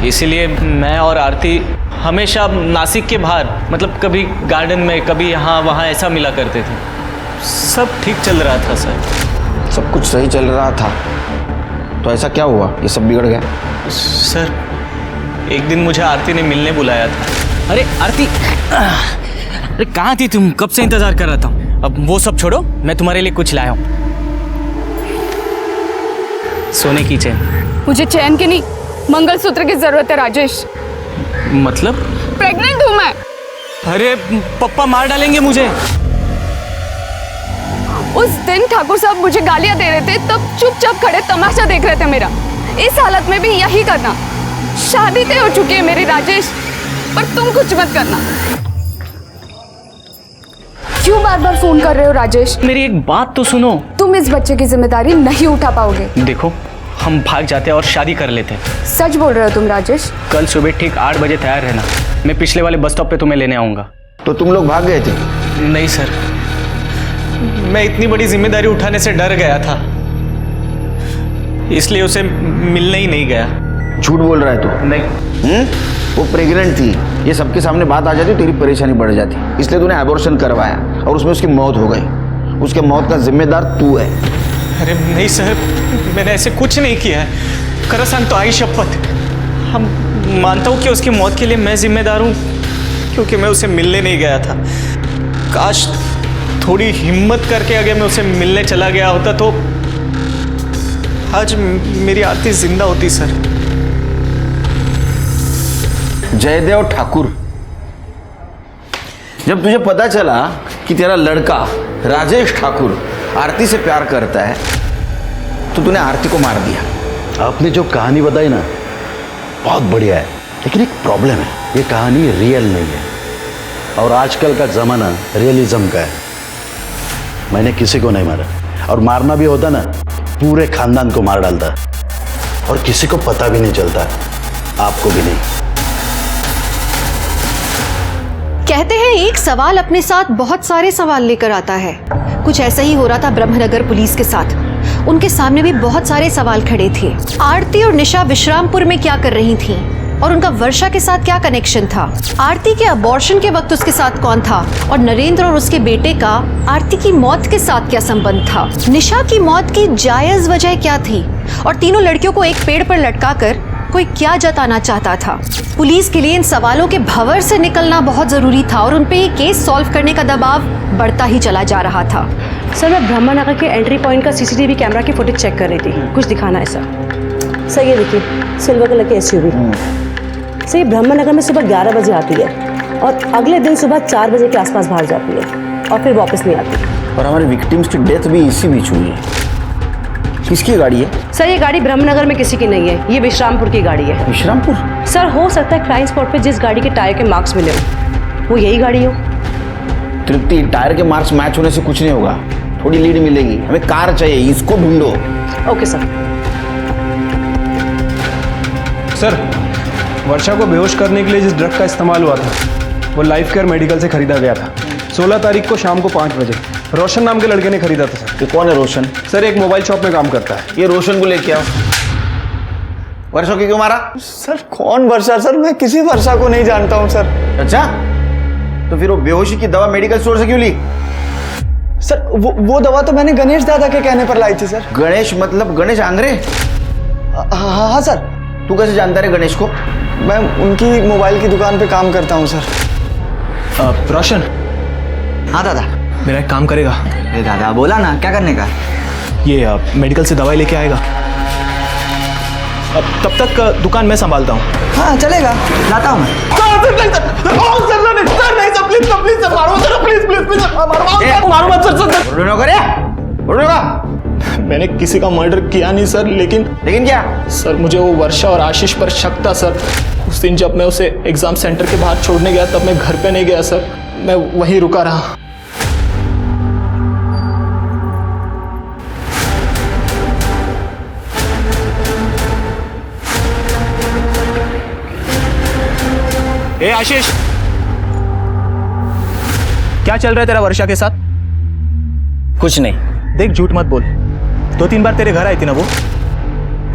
इसीलिए मैं और आरती हमेशा नासिक के बाहर, मतलब कभी गार्डन में, कभी यहाँ वहाँ ऐसा मिला करते थे। सब ठीक चल रहा था सर। सब कुछ सही चल रहा था तो ऐसा क्या हुआ ये सब बिगड़ गया? सर एक दिन मुझे आरती ने मिलने बुलाया था। अरे आरती, अरे कहाँ थी तुम? कब से इंतजार कर रहा था। अब वो सब छोड़ो, मैं तुम्हारे लिए कुछ लाया हूँ। सोने की चेन। मुझे चैन की नहीं, मंगलसूत्र की जरूरत है राजेश। मतलब? प्रेग्नेंट हूँ मैं। अरे पप्पा मार डालेंगे मुझे। उस दिन ठाकुर साहब मुझे गालियां दे रहे थे, तब चुपचाप खड़े तमाशा देख रहे थे मेरा। इस हालत में भी यही करना। शादी तय हो चुकी है मेरी राजेश, पर तुम कुछ मत करना। क्यों बार बार फोन कर रहे हो राजेश? मेरी एक बात तो सुनो। तुम इस बच्चे की जिम्मेदारी नहीं उठा पाओगे। देखो हम भाग जाते और शादी कर लेते। सच बोल रहे हो तुम राजेश? कल सुबह ठीक 8 बजे तैयार रहना, मैं पिछले वाले बस स्टॉप पे तुम्हें लेने आऊंगा। तो तुम लोग भाग गए थे? नहीं सर, मैं इतनी बड़ी जिम्मेदारी उठाने से डर गया था, इसलिए उसे मिलने ही नहीं गया। झूठ बोल रहा है तू? नहीं। वो प्रेग्नेंट थी, ये सबके सामने बात आ जाती, तेरी परेशानी बढ़ जाती, इसलिए तूने एबॉर्शन करवाया और उसमें उसकी मौत हो गई। उसके मौत का जिम्मेदार तू है। अरे नहीं सर, मैंने ऐसे कुछ नहीं किया है। करसान तो आई शपथ, हम मानता हूँ कि उसकी मौत के लिए मैं जिम्मेदार हूँ, क्योंकि मैं उसे मिलने नहीं गया था। काश थोड़ी हिम्मत करके अगर मैं उसे मिलने चला गया होता तो आज मेरी आरती जिंदा होती सर। जयदेव ठाकुर, जब तुझे पता चला कि तेरा लड़का राजेश ठाकुर आरती से प्यार करता है तो तूने आरती को मार दिया। आपने जो कहानी बताई ना बहुत बढ़िया है, लेकिन एक प्रॉब्लम है, ये कहानी रियल नहीं है और आजकल का ज़माना रियलिज्म का है। मैंने किसी को नहीं मारा, और मारना भी होता ना पूरे खानदान को मार डालता, और किसी को पता भी नहीं चलता, आपको भी नहीं। कहते हैं एक सवाल अपने साथ बहुत सारे सवाल लेकर आता है। कुछ ऐसा ही हो रहा था ब्रह्मनगर पुलिस के साथ। उनके सामने भी बहुत सारे सवाल खड़े थे। आरती और निशा विश्रामपुर में क्या कर रही थीं? और उनका वर्षा के साथ क्या कनेक्शन था? आरती के अबॉर्शन के वक्त उसके साथ कौन था? और नरेंद्र और उसके बेटे का आरती की मौत के साथ क्या संबंध था? निशा की मौत की जायज वजह क्या थी? और तीनों लड़कियों को एक पेड़ पर लटकाकर कोई क्या जताना चाहता था? पुलिस के लिए इन सवालों के भंवर से निकलना बहुत जरूरी था और उन पे ये केस सॉल्व करने का दबाव बढ़ता ही चला जा रहा था। सर मैं ब्रह्मनगर के एंट्री पॉइंट का सीसीटीवी कैमरा की फुटेज चेक कर रही थी, कुछ दिखाना है सर। सर ये देखिए सिल्वर कलर की एसयूवी। सर ये ब्रह्मनगर में सुबह 11 बजे आती है और अगले दिन सुबह 4 बजे के आसपास बाहर जाती है और फिर वापस नहीं आती। और हमारे विक्टिम्स की डेथ भी इसी बीच हुई है। किसकी गाड़ी है? सर ये गाड़ी ब्रह्मनगर में किसी की नहीं है, ये विश्रामपुर की गाड़ी है। विश्रामपुर? सर हो सकता है क्राइम स्पॉट पे जिस गाड़ी के टायर के मार्क्स मिले हो वो यही गाड़ी हो। तृप्ति, टायर के मार्क्स मैच होने से कुछ नहीं होगा, थोड़ी लीड मिलेगी। हमें कार चाहिए, इसको ढूंढो। Okay sir. सर वर्षा को बेहोश करने के लिए जिस ड्रग का इस्तेमाल हुआ था वो लाइफ केयर मेडिकल से खरीदा गया था। 16 तारीख को शाम को 5 बजे रोशन नाम के लड़के ने खरीदा था सर। ये कौन है रोशन? सर एक मोबाइल शॉप में काम करता है। ये रोशन को लेके आओ। वर्षा को क्यों मारा? सर कौन वर्षा? सर मैं किसी वर्षा को नहीं जानता हूँ सर। अच्छा, तो फिर वो बेहोशी की दवा मेडिकल स्टोर से क्यों ली? सर वो दवा तो मैंने गणेश दादा के कहने पर लाई थी सर। गणेश मतलब गणेश आंग्रे? हाँ सर। तू कैसे जानता है गणेश को? मैं उनकी मोबाइल की दुकान पे काम करता हूँ सर। रोशन। हाँ दादा। मेरा एक काम करेगा? अरे दादा बोला ना, क्या करने का? ये मेडिकल से दवाई लेके आएगा। तब तक दुकान मैं संभालता हूँ। हाँ चलेगा, लाता हूँ मैं। मैंने किसी का मर्डर किया नहीं सर, लेकिन क्या सर मुझे वो वर्षा और आशीष पर शक था सर। उस दिन जब मैं उसे एग्जाम सेंटर के बाहर छोड़ने गया तब मैं घर पे नहीं गया सर, मैं वहीं रुका रहा। ए आशीष, क्या चल रहा है तेरा वर्षा के साथ? कुछ नहीं। देख झूठ मत बोल, 2-3 बार तेरे घर आई थी ना वो,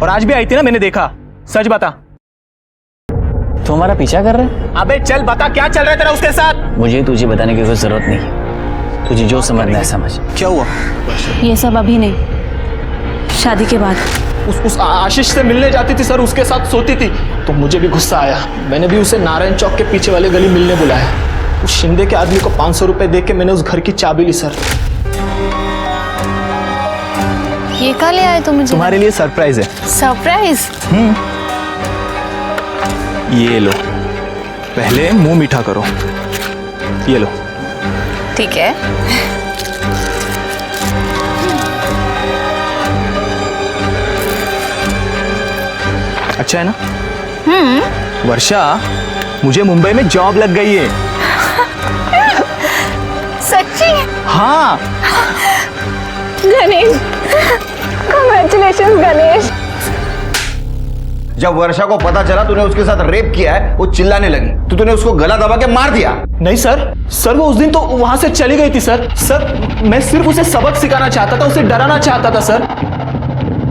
और आज भी आई थी ना, मैंने देखा। सच बता। तू हमारा पीछा कर रहा है? अबे चल बता, क्या चल रहा है तेरा उसके साथ? मुझे तुझे बताने की कोई जरूरत नहीं, तुझे जो समझना है समझ। क्या हुआ? ये सब अभी नहीं, शादी के बाद। उस आशीष से मिलने जाती थी सर, उसके साथ सोती थी, तो मुझे भी गुस्सा आया। मैंने भी उसे नारायण चौक के पीछे वाले गली मिलने बुलाया। उस शिंदे के आदमी को 500 रुपए दे के मैंने उस घर की चाबी ली सर। ये कहाँ ले आए तुम मुझे? तुम्हारे लिए सरप्राइज है। सरप्राइज? ये लो, पहले मुंह मीठा करो। ये लो। ठीक है। अच्छा है ना? वर्षा, मुझे मुंबई में जॉब लग गई है। सच्ची? हाँ। गणेश, कांग्रेचुलेशंस गणेश। जब वर्षा को पता चला तूने उसके साथ रेप किया है, वो चिल्लाने लगी तो तूने उसको गला दबा के मार दिया। नहीं सर वो उस दिन तो वहां से चली गई थी सर। मैं सिर्फ उसे सबक सिखाना चाहता था, उसे डराना चाहता था सर।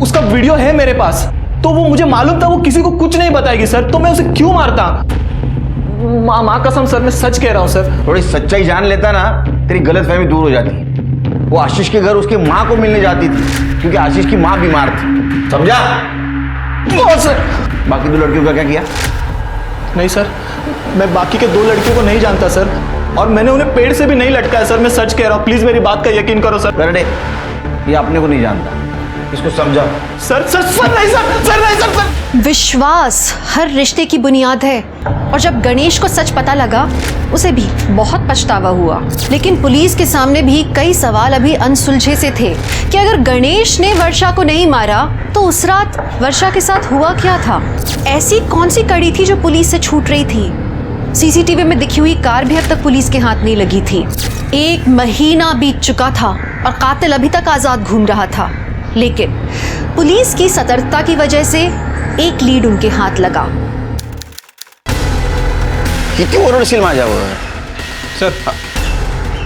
उसका वीडियो है मेरे पास, तो वो मुझे मालूम था वो किसी को कुछ नहीं बताएगी सर, तो मैं उसे क्यों मारता? माँ कसम सर, मैं सच कह रहा हूँ सर। थोड़ी सच्चाई जान लेता ना, तेरी गलतफहमी दूर हो जाती। वो आशीष के घर उसकी माँ को मिलने जाती थी क्योंकि आशीष की माँ बीमार थी, समझा? सर बाकी 2 लड़कियों का क्या किया? नहीं सर, मैं बाकी के 2 लड़कियों को नहीं जानता सर, और मैंने उन्हें पेड़ से भी नहीं लटकाया सर। मैं सच कह रहा हूँ, प्लीज मेरी बात का यकीन करो सर। करडे, ये अपने को नहीं जानता, इसको समझा। सर नहीं। विश्वास हर रिश्ते की बुनियाद है, और जब गणेश को सच पता लगा उसे भी बहुत पछतावा हुआ। लेकिन पुलिस के सामने भी कई सवाल अभी अनसुलझे से थे कि अगर गणेश ने वर्षा को नहीं मारा तो उस रात वर्षा के साथ हुआ क्या था? ऐसी कौन सी कड़ी थी जो पुलिस से छूट रही थी? सीसीटीवी में दिखी हुई कार भी अब तक पुलिस के हाथ नहीं लगी थी। 1 महीना बीत चुका था और कातिल अभी तक आजाद घूम रहा था, लेकिन पुलिस की सतर्कता की वजह से एक लीड उनके हाथ लगा। कितनी ओरडशील माझ्या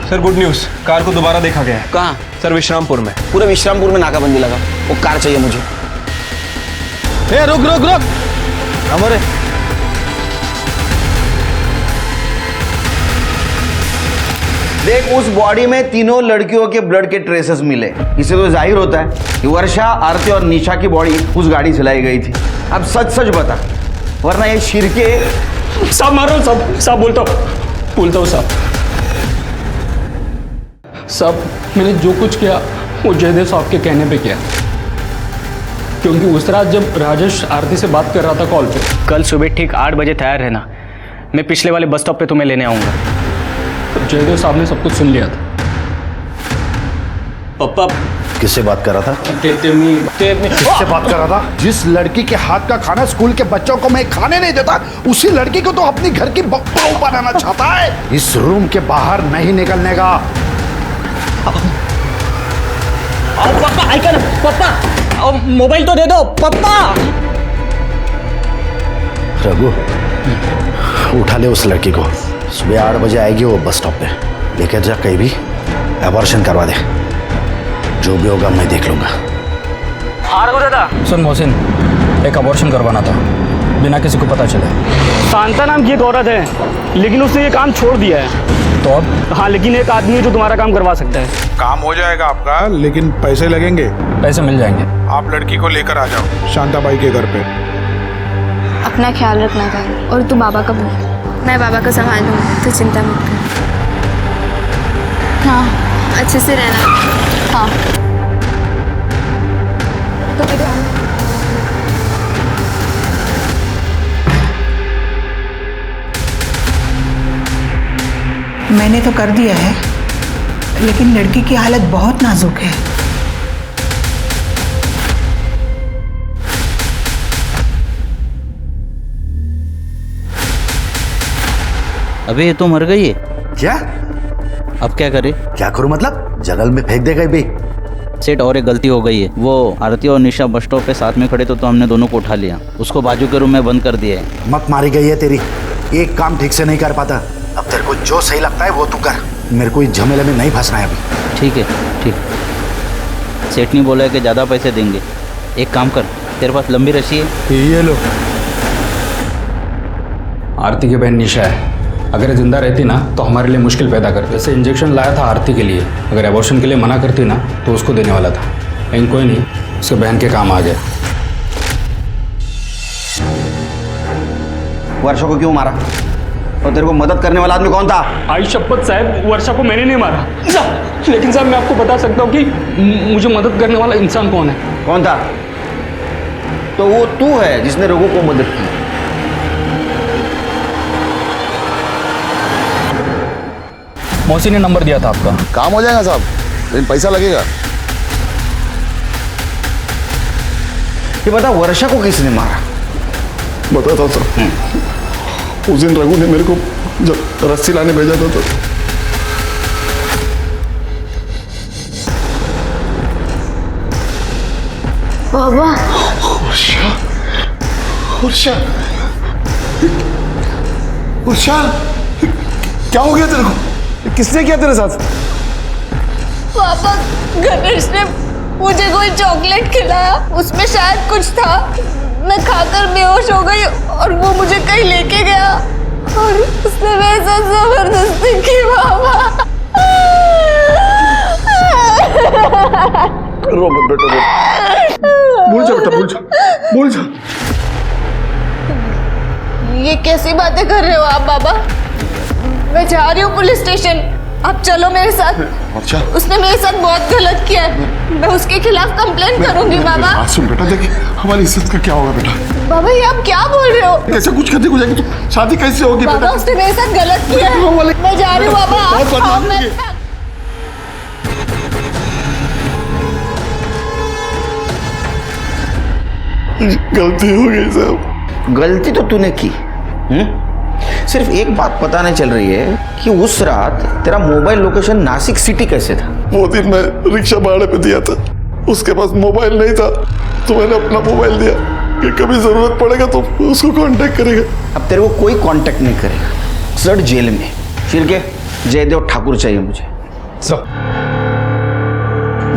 सर गुड न्यूज़, कार को दोबारा देखा गया है। कहाँ? सर विश्रामपुर में। पूरे विश्रामपुर में नाकाबंदी लगा, वो कार चाहिए मुझे। रुक हमारे देख, उस बॉडी में 3 लड़कियों के ब्लड के ट्रेसेस मिले। इससे तो जाहिर होता है कि वर्षा, आरती और निशा की बॉडी उस गाड़ी से लाई गई थी। अब सच बता, वरना ये शिरके। साहब मारो, साहब बोलता हूँ साहब, मैंने जो कुछ किया वो जयदेव साहब के कहने पे किया, क्योंकि उस रात जब राजेश आरती से बात कर रहा था कॉल पे। कल सुबह ठीक 8 बजे तैयार रहना, मैं पिछले वाले बस स्टॉप पे तुम्हें लेने आऊँगा। तो जयदेव साहब ने सब कुछ सुन लिया था। पापा किससे बात कर रहा था? किससे बात कर रहा था? जिस लड़की के हाथ का खाना स्कूल के बच्चों को मैं खाने नहीं देता, उसी लड़की को तो अपनी घर की बहू बनाना चाहता है। इस रूम के बाहर नहीं निकलने का। पापा ऐका ना, पापा मोबाइल तो दे दो पापा। रघु, उठा ले उस लड़की को, सुबह 8 बजे आएगी वो बस स्टॉप पे। लेकर जा, कहीं भी एबॉर्शन करवा दे, जो भी होगा मैं देख लूंगा। हाँ रघु दादा। सुन मोहसिन, एक अबॉर्शन करवाना था, बिना किसी को पता चले। शांता नाम की एक औरत है, लेकिन उसने ये काम छोड़ दिया है। तो अब? हाँ, लेकिन एक आदमी है जो तुम्हारा काम करवा सकता है। काम हो जाएगा आपका, लेकिन पैसे लगेंगे। पैसे मिल जाएंगे। आप लड़की को लेकर आ जाओ शांताबाई के घर पे। अपना ख्याल रखना था, और तू बाबा का बोल। मैं बाबा का संभाल लूँगी, तू चिंता मत कर। हाँ, अच्छे से रहना। हाँ। तो मैंने तो कर दिया है, लेकिन लड़की की हालत बहुत नाजुक है। अबे ये तो मर गई है। क्या? अब क्या करे? क्या करूं मतलब? जंगल में फेंक दे गई भी। सेठ और एक गलती हो गई है। वो आरती और निशा बस स्टॉप पे साथ में खड़े तो हमने दोनों को उठा लिया, उसको बाजू के रूम में बंद कर दिया है। मत मारी गई है तेरी, एक काम ठीक से नहीं कर पाता। अब तेरे को जो सही लगता है वो तू कर, मेरे को इस झमेले में नहीं फंसना है अभी। ठीक है, ठीक। सेठ ने बोला है कि ज़्यादा पैसे देंगे। एक काम कर, तेरे पास लंबी रस्सी है? ये लो। आरती की बहन निशा है, अगर ये जिंदा रहती ना तो हमारे लिए मुश्किल पैदा करती। जैसे इंजेक्शन लाया था आरती के लिए, अगर एबॉर्शन के लिए मना करती ना तो उसको देने वाला था, लेकिन कोई नहीं, उसके बहन के काम आ गया। वर्षा को क्यों मारा? और तेरे को मदद करने वाला आदमी कौन था? आई शपथ साहब, वर्षा को मैंने नहीं मारा। लेकिन साहब मैं आपको बता सकता हूँ कि मुझे मदद करने वाला इंसान कौन है। कौन था? तो वो तू है जिसने लोगों को मदद की। मौसी ने नंबर दिया था आपका। काम हो जाएगा साहब, लेकिन पैसा लगेगा। ये बता, वर्षा को किसने मारा? बताता था, उस दिन रघु ने मेरे को जब रस्सी लाने भेजा था तो बाबा। वर्षा, वर्षा, वर्षा, क्या हो गया तेरे को? किसने किया तेरे साथ? पापा, गणेश ने मुझे कोई चॉकलेट खिलाया, उसमें शायद कुछ था। मैं खाकर बेहोश हो गई और वो मुझे कहीं लेके गया और उसने मेरे साथ जबरदस्ती की। बाबा रो मत बेटा, रो। भूल जा बेटा, भूल जा, भूल जा। ये कैसी बातें कर रहे हो आप बाबा? मैं जा रही हूँ पुलिस स्टेशन, आप चलो मेरे साथ। अच्छा। उसने मेरे साथ बहुत गलत किया है, मैं उसके खिलाफ कंप्लेंट करूंगी बाबा। सुन बेटा, देखिए हमारी इज्जत का क्या होगा बेटा? बाबा ये आप क्या बोल रहे हो? कैसे कुछ करने को जाएगी तो शादी कैसे होगी बाबा? उसने मेरे साथ गलत किया है, मैं जा रही हूँ बाबा। आप गलती हो गई साहब। गलती तो तूने की। सिर्फ एक बात पता नहीं चल रही है कि उस रात तेरा मोबाइल लोकेशन नासिक सिटी कैसे था? वो दिन मैं रिक्शा भाड़े पे दिया था, उसके पास मोबाइल नहीं था तो मैंने अपना मोबाइल दिया कि कभी जरूरत पड़ेगा तो उसको कांटेक्ट करेगा। अब तेरे को कोई कांटेक्ट नहीं करेगा, सर जेल में। फिर के जयदेव ठाकुर चाहिए मुझे।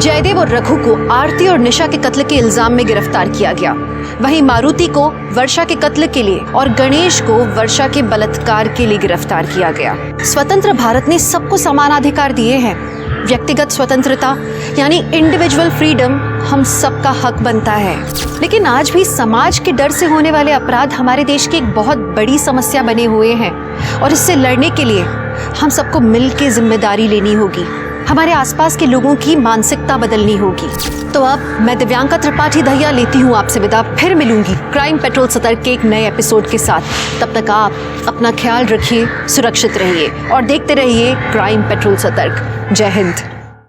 जयदेव और रघु को आरती और निशा के कत्ल के इल्जाम में गिरफ्तार किया गया। वहीं मारुति को वर्षा के कत्ल के लिए और गणेश को वर्षा के बलात्कार के लिए गिरफ्तार किया गया। स्वतंत्र भारत ने सबको समान अधिकार दिए हैं। व्यक्तिगत स्वतंत्रता यानी इंडिविजुअल फ्रीडम हम सबका हक बनता है। लेकिन आज भी समाज के डर से होने वाले अपराध हमारे देश की एक बहुत बड़ी समस्या बने हुए हैं और इससे लड़ने के लिए हम सबको मिलकर जिम्मेदारी लेनी होगी। हमारे आसपास के लोगों की मानसिकता बदलनी होगी। तो अब मैं दिव्यांका त्रिपाठी दहिया लेती हूँ आपसे विदा। फिर मिलूंगी क्राइम पेट्रोल सतर्क के एक नए एपिसोड के साथ। तब तक आप अपना ख्याल रखिए, सुरक्षित रहिए और देखते रहिए क्राइम पेट्रोल सतर्क। जय हिंद।